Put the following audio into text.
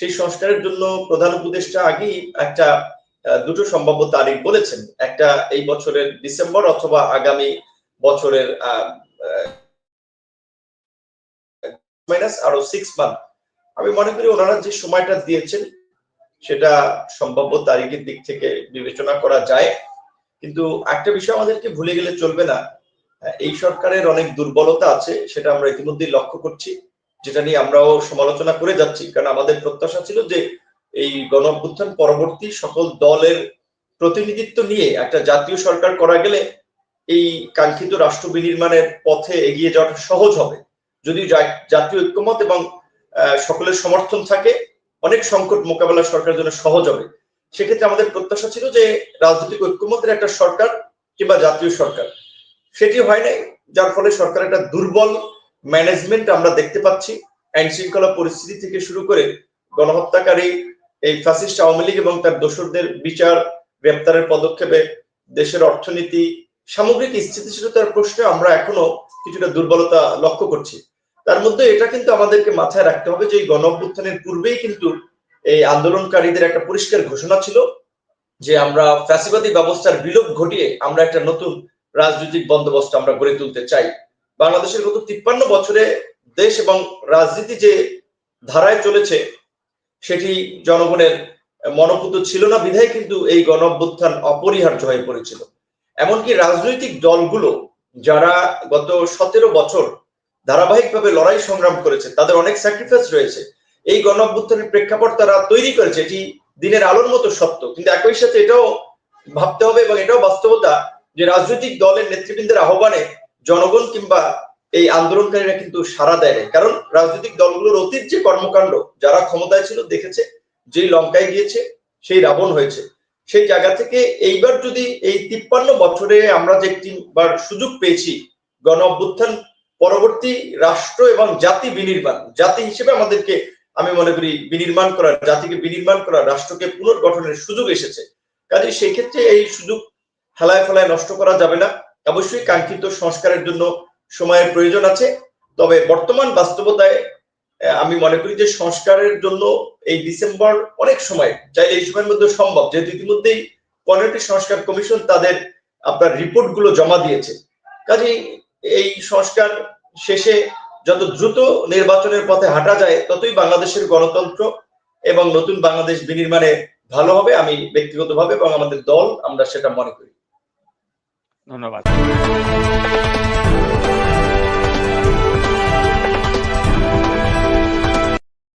সেই সংস্কারের জন্য প্রধান উপদেষ্টা আগেই একটা দুটো সম্ভাব্য তারিখ বলেছেন, একটা এই বছরের ডিসেম্বর অথবা আগামী বছরের মাইনাস আরো 6 মান্থ। আমি মনে করি ওনারা যে সময়টা দিয়েছেন সেটা সম্ভাব্য তারিখের দিক থেকে বিবেচনা করা যায়। কিন্তু একটা বিষয় আমাদেরকে ভুলে গেলে চলবে না, এই সরকারের অনেক দুর্বলতা আছে, সেটা আমরা ইতিমধ্যেই লক্ষ্য করছি, যেটা নিয়ে আমরাও সমালোচনা করে যাচ্ছি। কারণ আমাদের প্রত্যাশা ছিল যে এই গণ অভ্যুত্থান পরবর্তী সকল দলের প্রতিনিধিত্ব নিয়ে একটা জাতীয় সরকার করা গেলে এই কাঙ্ক্ষিত রাষ্ট্র বিনির্মাণের পথে এগিয়ে যাওয়াটা সহজ হবে। যদি জাতীয় ঐক্যমত এবং সকলের সমর্থন থাকে, অনেক সংকট মোকাবেলা সরকারের জন্য সহজ হবে। সেক্ষেত্রে আমাদের প্রত্যাশা ছিল যে রাজনৈতিক ঐক্যমতের একটা সরকার কিংবা জাতীয় সরকার, সেটি হয় নাই, যার ফলে সরকার একটা দুর্বল ম্যানেজমেন্ট আমরা দেখতে পাচ্ছি। আইন শৃঙ্খলা পরিস্থিতি থেকে শুরু করে গণহত্যাকারী এই ফ্যাসিস্ট আওয়ামী লীগ এবং তার দোসরদের বিচার, গ্রেপ্তারের পদক্ষেপে দেশের অর্থনীতি, সামগ্রিক স্থিতিশীলতার প্রশ্নে আমরা এখনো কিছুটা দুর্বলতা লক্ষ্য করছি। তার মধ্যে এটা কিন্তু আমাদেরকে মাথায় রাখতে হবে যে এই গণ অভ্যুত্থানের পূর্বেই কিন্তু এই আন্দোলনকারীদের একটা পরিষ্কার ঘোষণা ছিল যে আমরা ফ্যাসিবাদী ব্যবস্থার বিলোপ ঘটিয়ে আমরা একটা নতুন রাজনৈতিক বন্দোবস্ত আমরা গড়ে তুলতে চাই। বাংলাদেশের গত 53 বছরে দেশ এবং রাজনীতি যে ধারায় চলেছে সেটি জনগণের মনোপুত ছিল না, বিধায় কিন্তু এই গণ অভ্যুত্থান অপরিহার্য হয়ে পড়েছিল। এমনকি রাজনৈতিক দলগুলো যারা গত 17 বছর ধারাবাহিকভাবে লড়াই সংগ্রাম করেছে, তাদের অনেক স্যাক্রিফাইস রয়েছে। এই গণ অভ্যুত্থানের প্রেক্ষাপট তারা তৈরি করেছে, এটি দিনের আলোর মতো সত্য। কিন্তু একই সাথে এটাও ভাবতে হবে এবং এটাও বাস্তবতা যে রাজনৈতিক দলের নেতৃবৃন্দের আহ্বানে জনগণ কিংবা এই আন্দোলনকারীরা কিন্তু সাড়া দেয়। কারণ রাজনৈতিক দলগুলোর অতীত যে কর্মকাণ্ড, যারা ক্ষমতায় ছিল দেখেছে, যেই লঙ্কায় গিয়েছে সেই রাবণ হয়েছে। সেই জায়গা থেকে এইবার যদি এই 53 বছরে আমরা যে একটিবার সুযোগ পেয়েছি গণ অভ্যুত্থান পরবর্তী রাষ্ট্র এবং জাতি বিনির্মাণ, জাতি হিসেবে আমাদেরকে আমি মনে করি বিনির্মাণ করার, জাতিকে বিনির্মাণ করার, রাষ্ট্রকে পুনর্গঠনের সুযোগ এসেছে। কাজে সেই ক্ষেত্রে এই সুযোগ হেলায় ফেলায় নষ্ট করা যাবে না। অবশ্যই কাঙ্ক্ষিত সংস্কারের জন্য সময়ের প্রয়োজন আছে, তবে বর্তমান বাস্তবতায় আমি মনে করি যে সংস্কারের জন্য এই ডিসেম্বর অনেক সময়, চাইলে এই সময়ের মধ্যে সম্ভব, যেহেতু ইতিমধ্যেই 15টি সংস্কার কমিশন তাদের আপনার রিপোর্ট গুলো জমা দিয়েছে। কাজেই এই সংস্কার শেষে যত দ্রুত নির্বাচনের পথে হাঁটা যায় ততই বাংলাদেশের গণতন্ত্র এবং নতুন বাংলাদেশ বিনির্মাণে ভালো হবে, আমি ব্যক্তিগতভাবে এবং আমাদের দল আমরা সেটা মনে করি। ধন্যবাদ।